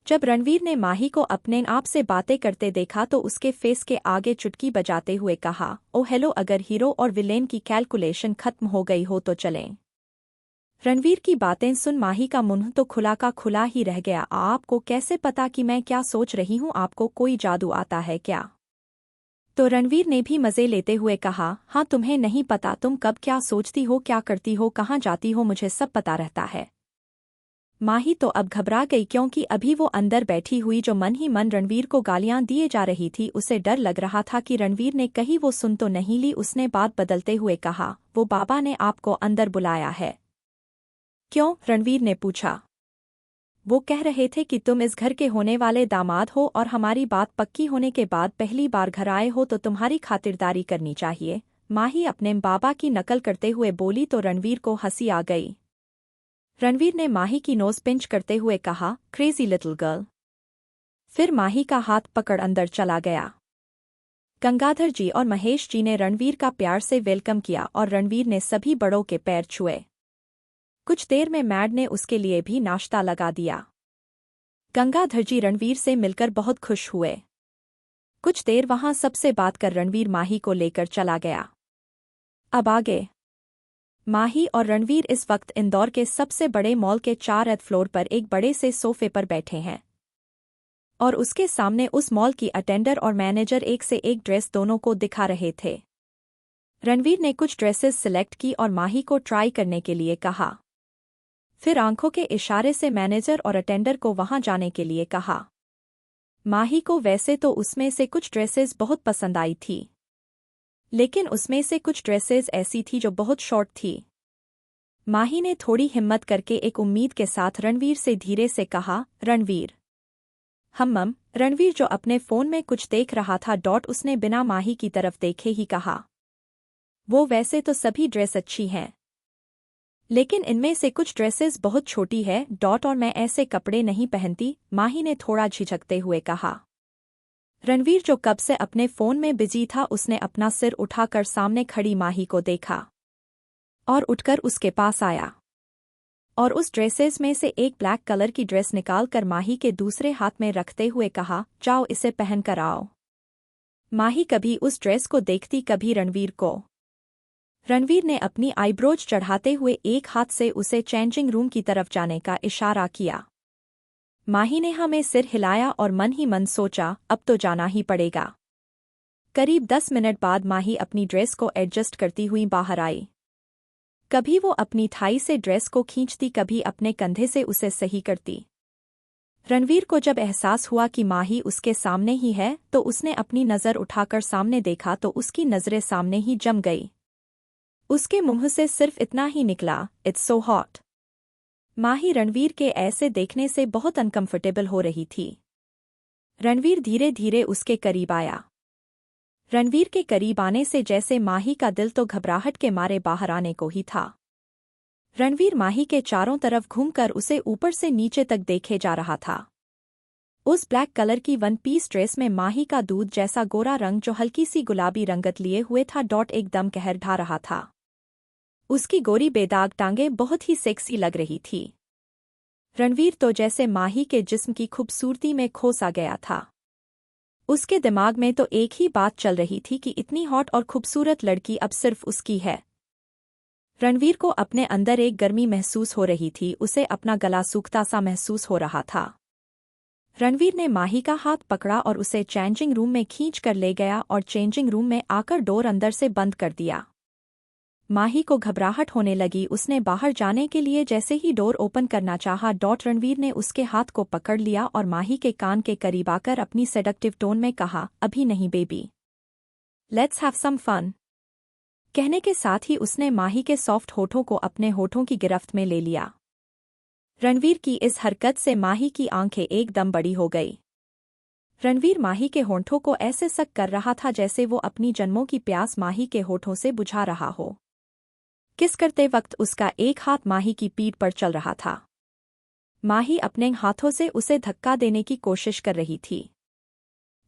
जब रणवीर ने माही को अपने आप से बातें करते देखा तो उसके फेस के आगे चुटकी बजाते हुए कहा, ओ हेलो, अगर हीरो और विलेन की कैलकुलेशन खत्म हो गई हो तो चलें। रणवीर की बातें सुन माही का मुंह तो खुला का खुला ही रह गया। आपको कैसे पता कि मैं क्या सोच रही हूँ? आपको कोई जादू आता है क्या? तो रणवीर ने भी मजे लेते हुए कहा, हाँ, तुम्हें नहीं पता तुम कब क्या सोचती हो, क्या करती हो, कहाँ जाती हो, मुझे सब पता रहता है। माही तो अब घबरा गई क्योंकि अभी वो अंदर बैठी हुई जो मन ही मन रणवीर को गालियां दिए जा रही थी, उसे डर लग रहा था कि रणवीर ने कहीं वो सुन तो नहीं ली। उसने बात बदलते हुए कहा, वो बाबा ने आपको अंदर बुलाया है। क्यों? रणवीर ने पूछा। वो कह रहे थे कि तुम इस घर के होने वाले दामाद हो और हमारी बात पक्की होने के बाद पहली बार घर आए हो तो तुम्हारी खातिरदारी करनी चाहिए। माही अपने बाबा की नकल करते हुए बोली तो रणवीर को हंसी आ गई। रणवीर ने माही की नोज पिंच करते हुए कहा, क्रेजी लिटिल गर्ल। फिर माही का हाथ पकड़ अंदर चला गया। गंगाधर जी और महेश जी ने रणवीर का प्यार से वेलकम किया और रणवीर ने सभी बड़ों के पैर छुए। कुछ देर में मैड ने उसके लिए भी नाश्ता लगा दिया। गंगाधर जी रणवीर से मिलकर बहुत खुश हुए। कुछ देर वहां सबसे बात कर रणवीर माही को लेकर चला गया। अब आगे। माही और रणवीर इस वक्त इंदौर के सबसे बड़े मॉल के 4th फ्लोर पर एक बड़े से सोफे पर बैठे हैं और उसके सामने उस मॉल की अटेंडर और मैनेजर एक से एक ड्रेस दोनों को दिखा रहे थे। रणवीर ने कुछ ड्रेसेस सिलेक्ट की और माही को ट्राई करने के लिए कहा। फिर आंखों के इशारे से मैनेजर और अटेंडर को वहां जाने के लिए कहा। माही को वैसे तो उसमें से कुछ ड्रेसेस बहुत पसंद आई थी, लेकिन उसमें से कुछ ड्रेसेस ऐसी थी जो बहुत शॉर्ट थी। माही ने थोड़ी हिम्मत करके एक उम्मीद के साथ रणवीर से धीरे से कहा, रणवीर। रणवीर जो अपने फोन में कुछ देख रहा था। उसने बिना माही की तरफ देखे ही कहा, वो वैसे तो सभी ड्रेस अच्छी हैं, लेकिन इनमें से कुछ ड्रेसेस बहुत छोटी है। और मैं ऐसे कपड़े नहीं पहनती, माही ने थोड़ा झिझकते हुए कहा। रणवीर जो कब से अपने फोन में बिजी था, उसने अपना सिर उठाकर सामने खड़ी माही को देखा और उठकर उसके पास आया और उस ड्रेसेस में से एक ब्लैक कलर की ड्रेस निकालकर माही के दूसरे हाथ में रखते हुए कहा, जाओ इसे पहन कर आओ। माही कभी उस ड्रेस को देखती, कभी रणवीर को। रणवीर ने अपनी आईब्रोज चढ़ाते हुए एक हाथ से उसे चेंजिंग रूम की तरफ जाने का इशारा किया। माही ने हमें सिर हिलाया और मन ही मन सोचा, अब तो जाना ही पड़ेगा। करीब 10 मिनट बाद माही अपनी ड्रेस को एडजस्ट करती हुई बाहर आई। कभी वो अपनी थाई से ड्रेस को खींचती, कभी अपने कंधे से उसे सही करती। रणवीर को जब एहसास हुआ कि माही उसके सामने ही है तो उसने अपनी नज़र उठाकर सामने देखा तो उसकी नज़रें सामने ही जम गई। उसके मुंह से सिर्फ इतना ही निकला, इट्स सो हॉट। माही रणवीर के ऐसे देखने से बहुत अनकंफर्टेबल हो रही थी। रणवीर धीरे धीरे उसके करीब आया। रणवीर के करीब आने से जैसे माही का दिल तो घबराहट के मारे बाहर आने को ही था। रणवीर माही के चारों तरफ घूमकर उसे ऊपर से नीचे तक देखे जा रहा था। उस ब्लैक कलर की वन पीस ड्रेस में माही का दूध जैसा गोरा रंग जो हल्की सी गुलाबी रंगत लिए हुए था, एकदम कहर ढा रहा था। उसकी गोरी बेदाग टांगें बहुत ही सेक्सी लग रही थी। रणवीर तो जैसे माही के जिस्म की खूबसूरती में खो सा गया था। उसके दिमाग में तो एक ही बात चल रही थी कि इतनी हॉट और खूबसूरत लड़की अब सिर्फ उसकी है। रणवीर को अपने अंदर एक गर्मी महसूस हो रही थी, उसे अपना गला सूखता सा महसूस हो रहा था। रणवीर ने माही का हाथ पकड़ा और उसे चेंजिंग रूम में खींच कर ले गया और चेंजिंग रूम में आकर डोर अंदर से बंद कर दिया। माही को घबराहट होने लगी। उसने बाहर जाने के लिए जैसे ही डोर ओपन करना चाहा, रणवीर ने उसके हाथ को पकड़ लिया और माही के कान के करीब आकर अपनी सेडक्टिव टोन में कहा, अभी नहीं baby, let's have some fun. कहने के साथ ही उसने माही के सॉफ्ट होठों को अपने होठों की गिरफ्त में ले लिया। रणवीर की इस हरकत से माही की आंखें एकदम बड़ी हो गई। रणवीर माही के होठों को ऐसे सक कर रहा था जैसे वो अपनी जन्मों की प्यास माही के होठों से बुझा रहा हो। किस करते वक्त उसका एक हाथ माही की पीठ पर चल रहा था। माही अपने हाथों से उसे धक्का देने की कोशिश कर रही थी।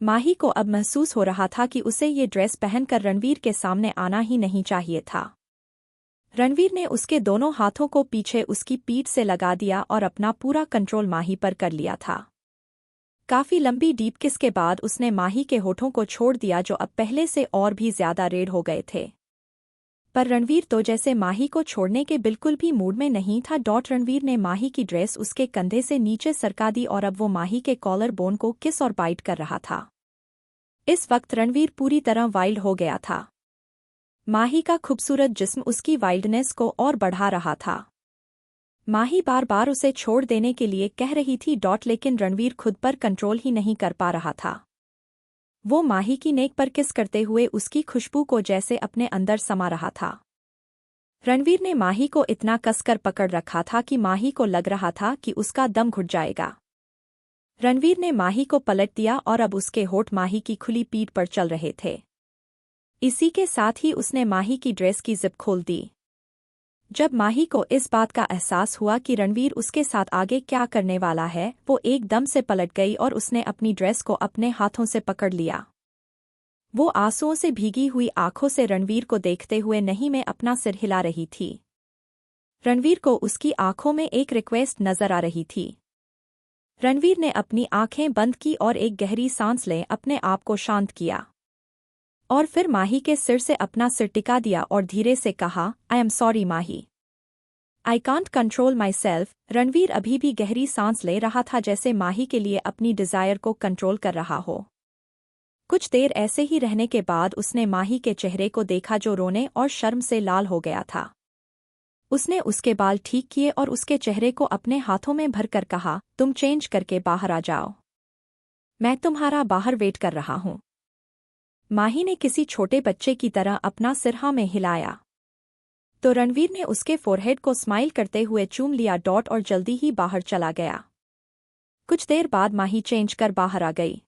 माही को अब महसूस हो रहा था कि उसे ये ड्रेस पहनकर रणवीर के सामने आना ही नहीं चाहिए था। रणवीर ने उसके दोनों हाथों को पीछे उसकी पीठ से लगा दिया और अपना पूरा कंट्रोल माही पर कर लिया था। काफी लंबी डीप किस के बाद उसने माही के होठों को छोड़ दिया जो अब पहले से और भी ज्यादा रेड हो गए थे। पर रणवीर तो जैसे माही को छोड़ने के बिल्कुल भी मूड में नहीं था। रणवीर ने माही की ड्रेस उसके कंधे से नीचे सरका दी और अब वो माही के कॉलर बोन को किस और बाइट कर रहा था। इस वक्त रणवीर पूरी तरह वाइल्ड हो गया था। माही का खूबसूरत जिस्म उसकी वाइल्डनेस को और बढ़ा रहा था। माही बार बार उसे छोड़ देने के लिए कह रही थी लेकिन रणवीर खुद पर कंट्रोल ही नहीं कर पा रहा था। वो माही की नेक पर किस करते हुए उसकी खुशबू को जैसे अपने अंदर समा रहा था। रणवीर ने माही को इतना कसकर पकड़ रखा था कि माही को लग रहा था कि उसका दम घुट जाएगा। रणवीर ने माही को पलट दिया और अब उसके होठ माही की खुली पीठ पर चल रहे थे। इसी के साथ ही उसने माही की ड्रेस की जिप खोल दी। जब माही को इस बात का एहसास हुआ कि रणवीर उसके साथ आगे क्या करने वाला है, वो एकदम से पलट गई और उसने अपनी ड्रेस को अपने हाथों से पकड़ लिया। वो आंसुओं से भीगी हुई आंखों से रणवीर को देखते हुए नहीं में अपना सिर हिला रही थी। रणवीर को उसकी आंखों में एक रिक्वेस्ट नजर आ रही थी। रणवीर ने अपनी आंखें बंद की और एक गहरी सांस ले अपने आप को शांत किया और फिर माही के सिर से अपना सिर टिका दिया और धीरे से कहा, I am sorry Mahi, I can't control my self. Ranveer अभी भी गहरी सांस ले रहा था जैसे माही के लिए अपनी डिजायर को कंट्रोल कर रहा हो। कुछ देर ऐसे ही रहने के बाद उसने माही के चेहरे को देखा जो रोने और शर्म से लाल हो गया था। उसने उसके बाल ठीक किए और उसके चेहरे को अपने हाथों में भरकर कहा, तुम चेंज करके बाहर आ जाओ, मैं तुम्हारा बाहर वेट कर रहा हूं। माही ने किसी छोटे बच्चे की तरह अपना सिर हाँ में हिलाया तो रणवीर ने उसके फोरहेड को स्माइल करते हुए चूम लिया और जल्दी ही बाहर चला गया। कुछ देर बाद माही चेंज कर बाहर आ गई।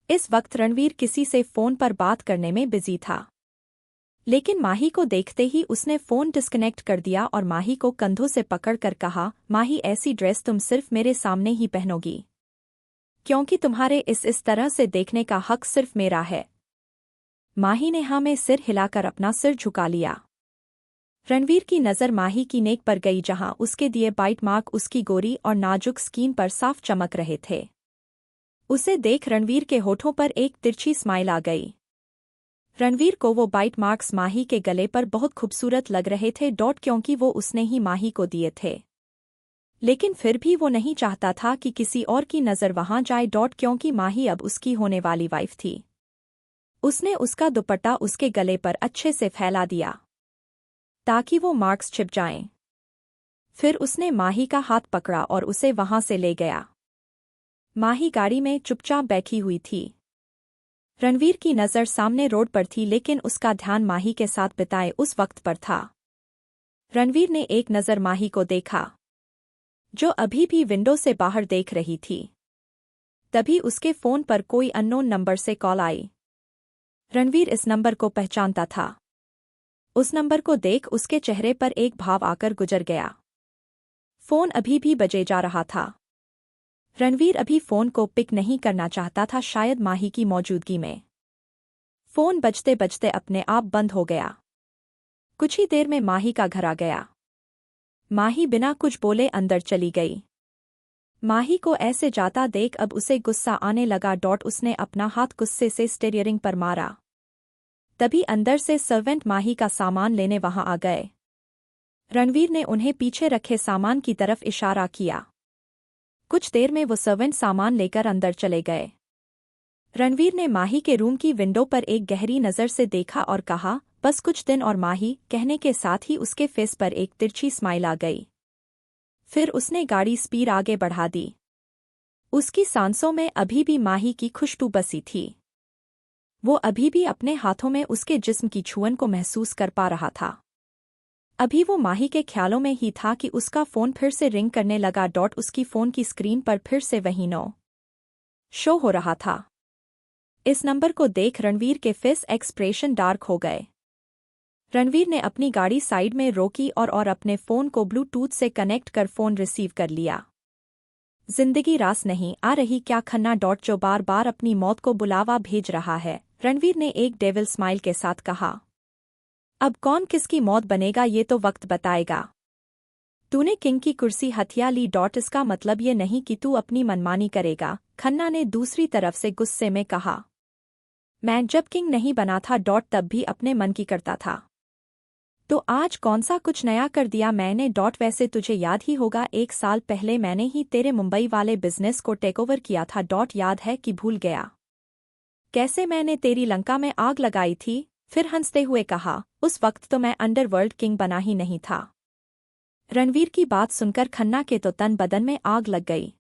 इस वक्त रणवीर किसी से फोन पर बात करने में बिजी था, लेकिन माही को देखते ही उसने फोन डिस्कनेक्ट कर दिया और माही को कंधों से पकड़कर कहा, माही ऐसी ड्रेस तुम सिर्फ मेरे सामने ही पहनोगी, क्योंकि तुम्हारे इस तरह से देखने का हक सिर्फ मेरा है। माही ने हाँ में सिर हिलाकर अपना सिर झुका लिया। रणवीर की नज़र माही की नेक पर गई जहां उसके दिए बाइट मार्क उसकी गोरी और नाजुक स्किन पर साफ चमक रहे थे। उसे देख रणवीर के होठों पर एक तिरछी स्माइल आ गई। रणवीर को वो बाइट मार्क्स माही के गले पर बहुत खूबसूरत लग रहे थे क्योंकि वो उसने ही माही को दिए थे, लेकिन फिर भी वो नहीं चाहता था कि किसी और की नज़र वहां जाए क्योंकि माही अब उसकी होने वाली वाइफ थी। उसने उसका दुपट्टा उसके गले पर अच्छे से फैला दिया ताकि वो मार्क्स छिप जाएं। फिर उसने माही का हाथ पकड़ा और उसे वहां से ले गया। माही गाड़ी में चुपचाप बैठी हुई थी। रणवीर की नज़र सामने रोड पर थी लेकिन उसका ध्यान माही के साथ बिताए उस वक्त पर था। रणवीर ने एक नज़र माही को देखा जो अभी भी विंडो से बाहर देख रही थी। तभी उसके फोन पर कोई अननोन नंबर से कॉल आई। रणवीर इस नंबर को पहचानता था। उस नंबर को देख उसके चेहरे पर एक भाव आकर गुजर गया। फोन अभी भी बजे जा रहा था। रणवीर अभी फोन को पिक नहीं करना चाहता था, शायद माही की मौजूदगी में। फोन बजते बजते अपने आप बंद हो गया। कुछ ही देर में माही का घर आ गया। माही बिना कुछ बोले अंदर चली गई। माही को ऐसे जाता देख अब उसे गुस्सा आने लगा। उसने अपना हाथ गुस्से से स्टीयरिंग पर मारा। तभी अंदर से सर्वेंट माही का सामान लेने वहां आ गए। रणवीर ने उन्हें पीछे रखे सामान की तरफ इशारा किया। कुछ देर में वो सर्वेंट सामान लेकर अंदर चले गए। रणवीर ने माही के रूम की विंडो पर एक गहरी नज़र से देखा और कहा, बस कुछ दिन और माही, कहने के साथ ही उसके फेस पर एक तिरछी स्माइल आ गई। फिर उसने गाड़ी स्पीड आगे बढ़ा दी। उसकी सांसों में अभी भी माही की खुशबू बसी थी। वो अभी भी अपने हाथों में उसके जिस्म की छुअन को महसूस कर पा रहा था। अभी वो माही के ख्यालों में ही था कि उसका फोन फिर से रिंग करने लगा। उसकी फोन की स्क्रीन पर फिर से वही नो शो हो रहा था। इस नंबर को देख रणवीर के फेस एक्सप्रेशन डार्क हो गए। रणवीर ने अपनी गाड़ी साइड में रोकी और अपने फोन को ब्लूटूथ से कनेक्ट कर फोन रिसीव कर लिया। जिंदगी रास नहीं आ रही क्या खन्ना जो बार बार अपनी मौत को बुलावा भेज रहा है, रणवीर ने एक डेविल स्माइल के साथ कहा। अब कौन किसकी मौत बनेगा ये तो वक्त बताएगा। तूने किंग की कुर्सी हथिया ली। इसका मतलब ये नहीं कि तू अपनी मनमानी करेगा, खन्ना ने दूसरी तरफ से गुस्से में कहा। मैं जब किंग नहीं बना था तब भी अपने मन की करता था। तो आज कौन सा कुछ नया कर दिया मैंने? वैसे तुझे याद ही होगा 1 साल पहले मैंने ही तेरे मुंबई वाले बिजनेस को टेकओवर किया था। याद है कि भूल गया? कैसे मैंने तेरी लंका में आग लगाई थी? फिर हंसते हुए कहा, उस वक्त तो मैं अंडरवर्ल्ड किंग बना ही नहीं था। रणवीर की बात सुनकर खन्ना के तो तन बदन में आग लग गई।